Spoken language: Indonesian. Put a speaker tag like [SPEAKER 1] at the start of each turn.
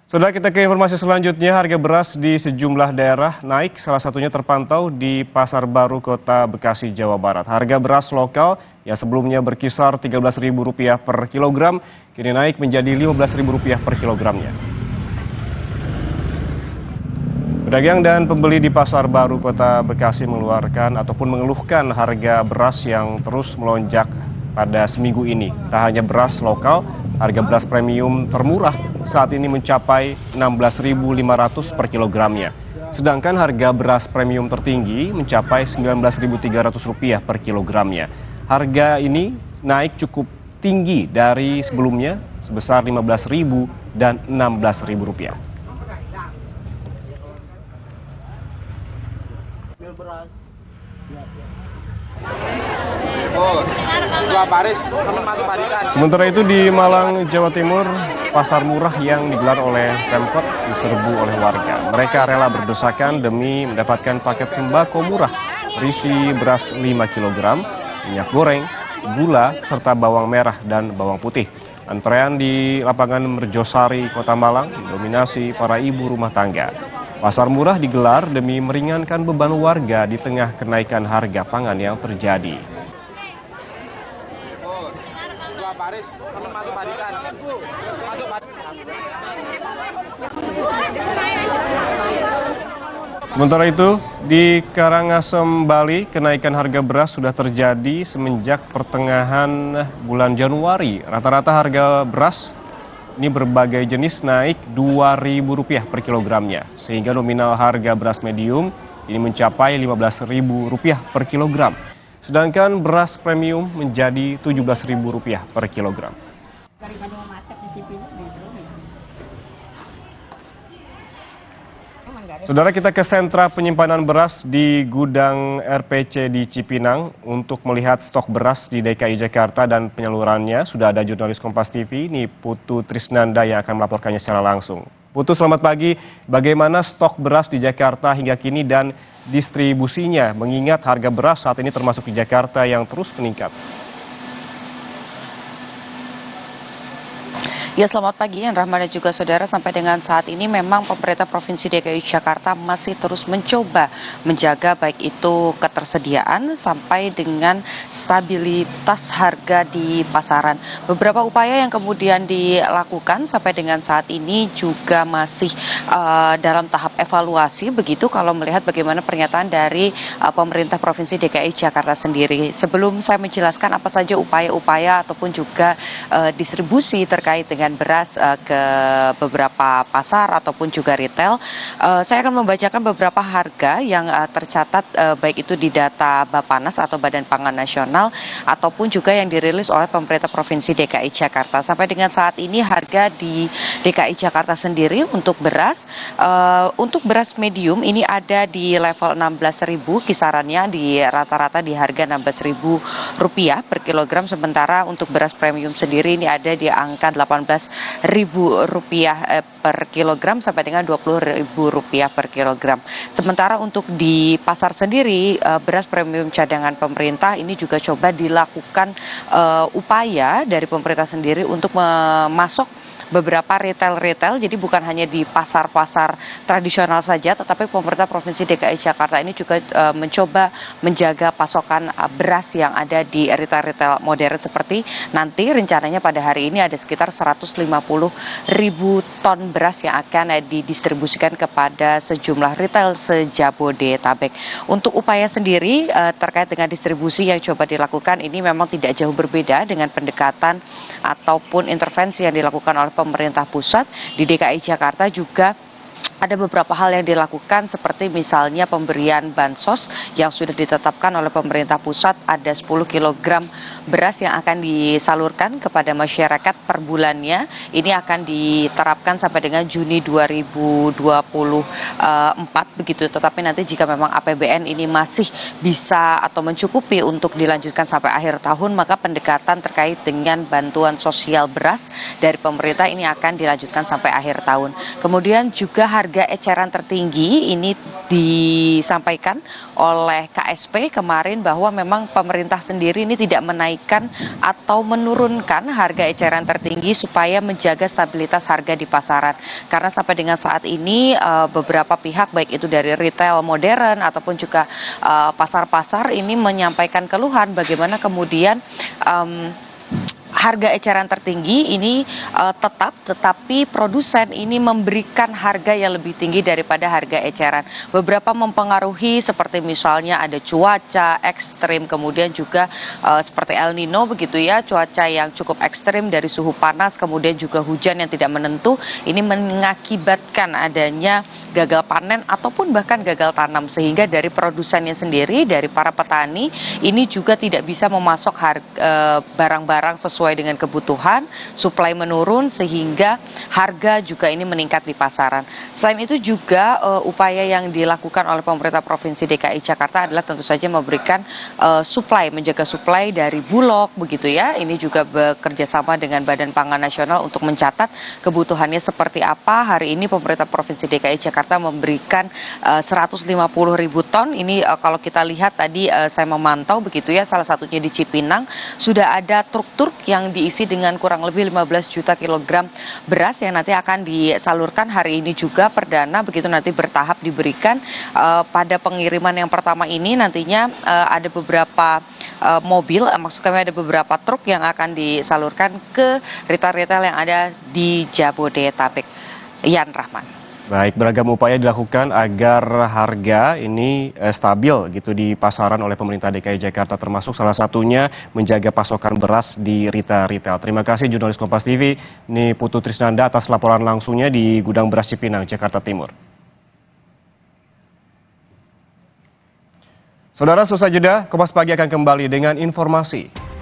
[SPEAKER 1] Saudara, kita ke informasi selanjutnya. Harga beras di sejumlah daerah naik, salah satunya terpantau di Pasar Baru Kota Bekasi, Jawa Barat. Harga beras lokal yang sebelumnya berkisar Rp13.000 per kilogram, kini naik menjadi Rp15.000 per kilogramnya. Pedagang dan pembeli di Pasar Baru Kota Bekasi mengeluhkan harga beras yang terus melonjak pada seminggu ini. Tak hanya beras lokal, harga beras premium termurah saat ini mencapai Rp16.500 per kilogramnya. Sedangkan harga beras premium tertinggi mencapai Rp19.300 per kilogramnya. Harga ini naik cukup tinggi dari sebelumnya sebesar Rp15.000 dan Rp16.000. Sementara itu di Malang, Jawa Timur, pasar murah yang digelar oleh Pemkot diserbu oleh warga. Mereka rela berdesakan demi mendapatkan paket sembako murah berisi beras 5 kg, minyak goreng, gula, serta bawang merah dan bawang putih. Antrean di lapangan Merjosari, Kota Malang didominasi para ibu rumah tangga. Pasar murah digelar demi meringankan beban warga di tengah kenaikan harga pangan yang terjadi. Sementara itu, di Karangasem, Bali, kenaikan harga beras sudah terjadi semenjak pertengahan bulan Januari. Rata-rata harga beras ini berbagai jenis naik Rp2.000 per kilogramnya, sehingga nominal harga beras medium ini mencapai Rp15.000 per kilogram. Sedangkan beras premium menjadi Rp17.000 per kilogram. Saudara, kita ke sentra penyimpanan beras di gudang RPC di Cipinang untuk melihat stok beras di DKI Jakarta dan penyalurannya. Sudah ada jurnalis Kompas TV, ini Putu Trisnanda yang akan melaporkannya secara langsung. Putu, selamat pagi. Bagaimana stok beras di Jakarta hingga kini dan distribusinya, mengingat harga beras saat ini termasuk di Jakarta yang terus meningkat?
[SPEAKER 2] Ya, selamat pagi Rahman dan juga saudara. Sampai dengan saat ini memang pemerintah Provinsi DKI Jakarta masih terus mencoba menjaga baik itu ketersediaan sampai dengan stabilitas harga di pasaran. Beberapa upaya yang kemudian dilakukan sampai dengan saat ini juga masih dalam tahap evaluasi, begitu kalau melihat bagaimana pernyataan dari pemerintah Provinsi DKI Jakarta sendiri. Sebelum saya menjelaskan apa saja upaya-upaya ataupun juga distribusi terkait dengan beras ke beberapa pasar ataupun juga retail, saya akan membacakan beberapa harga yang tercatat baik itu di data Bappenas atau Badan Pangan Nasional ataupun juga yang dirilis oleh pemerintah Provinsi DKI Jakarta. Sampai dengan saat ini harga di DKI Jakarta sendiri untuk beras medium ini ada di level 16.000, kisarannya di rata-rata di harga Rp16.000 per kilogram, sementara untuk beras premium sendiri ini ada di angka Rp18.000 per kilogram sampai dengan Rp20.000 per kilogram. Sementara untuk di pasar sendiri, beras premium cadangan pemerintah ini juga coba dilakukan upaya dari pemerintah sendiri untuk memasok beberapa retail, jadi bukan hanya di pasar-pasar tradisional saja, tetapi pemerintah Provinsi DKI Jakarta ini juga mencoba menjaga pasokan beras yang ada di retail modern, seperti nanti rencananya pada hari ini ada sekitar 150.000 ton beras yang akan didistribusikan kepada sejumlah retail se-Jabodetabek. Untuk upaya sendiri terkait dengan distribusi yang coba dilakukan ini memang tidak jauh berbeda dengan pendekatan ataupun intervensi yang dilakukan oleh pemerintah pusat. Di DKI Jakarta juga ada beberapa hal yang dilakukan, seperti misalnya pemberian bansos yang sudah ditetapkan oleh pemerintah pusat. Ada 10 kg beras yang akan disalurkan kepada masyarakat per bulannya. Ini akan diterapkan sampai dengan Juni 2024 begitu. Tetapi nanti jika memang APBN ini masih bisa atau mencukupi untuk dilanjutkan sampai akhir tahun, maka pendekatan terkait dengan bantuan sosial beras dari pemerintah ini akan dilanjutkan sampai akhir tahun. Kemudian juga harga eceran tertinggi ini disampaikan oleh KSP kemarin bahwa memang pemerintah sendiri ini tidak menaikkan atau menurunkan harga eceran tertinggi supaya menjaga stabilitas harga di pasaran. Karena sampai dengan saat ini beberapa pihak baik itu dari retail modern ataupun juga pasar-pasar ini menyampaikan keluhan bagaimana kemudian harga eceran tertinggi ini tetapi produsen ini memberikan harga yang lebih tinggi daripada harga eceran. Beberapa mempengaruhi seperti misalnya ada cuaca ekstrim, kemudian juga seperti El Nino begitu ya, cuaca yang cukup ekstrim dari suhu panas, kemudian juga hujan yang tidak menentu, ini mengakibatkan adanya gagal panen ataupun bahkan gagal tanam, sehingga dari produsennya sendiri, dari para petani ini juga tidak bisa memasok barang-barang sesuai dengan kebutuhan, suplai menurun sehingga harga juga ini meningkat di pasaran. Selain itu juga upaya yang dilakukan oleh pemerintah Provinsi DKI Jakarta adalah tentu saja memberikan menjaga suplai dari Bulog begitu ya. Ini juga bekerja sama dengan Badan Pangan Nasional untuk mencatat kebutuhannya seperti apa. Hari ini pemerintah Provinsi DKI Jakarta memberikan 150.000 ton. Ini kalau kita lihat tadi saya memantau begitu ya, salah satunya di Cipinang sudah ada truk-truk yang diisi dengan kurang lebih 15 juta kilogram beras yang nanti akan disalurkan hari ini juga perdana begitu, nanti bertahap diberikan. Pada pengiriman yang pertama ini nantinya ada beberapa mobil, maksud kami ada beberapa truk yang akan disalurkan ke retail-retail yang ada di Jabodetabek. Yan Rahman.
[SPEAKER 1] Baik, beragam upaya dilakukan agar harga ini stabil gitu di pasaran oleh pemerintah DKI Jakarta, termasuk salah satunya menjaga pasokan beras di retail. Terima kasih jurnalis Kompas TV, ini Putu Trisnanda atas laporan langsungnya di Gudang Beras Cipinang, Jakarta Timur. Saudara, selesai jeda, Kompas Pagi akan kembali dengan informasi.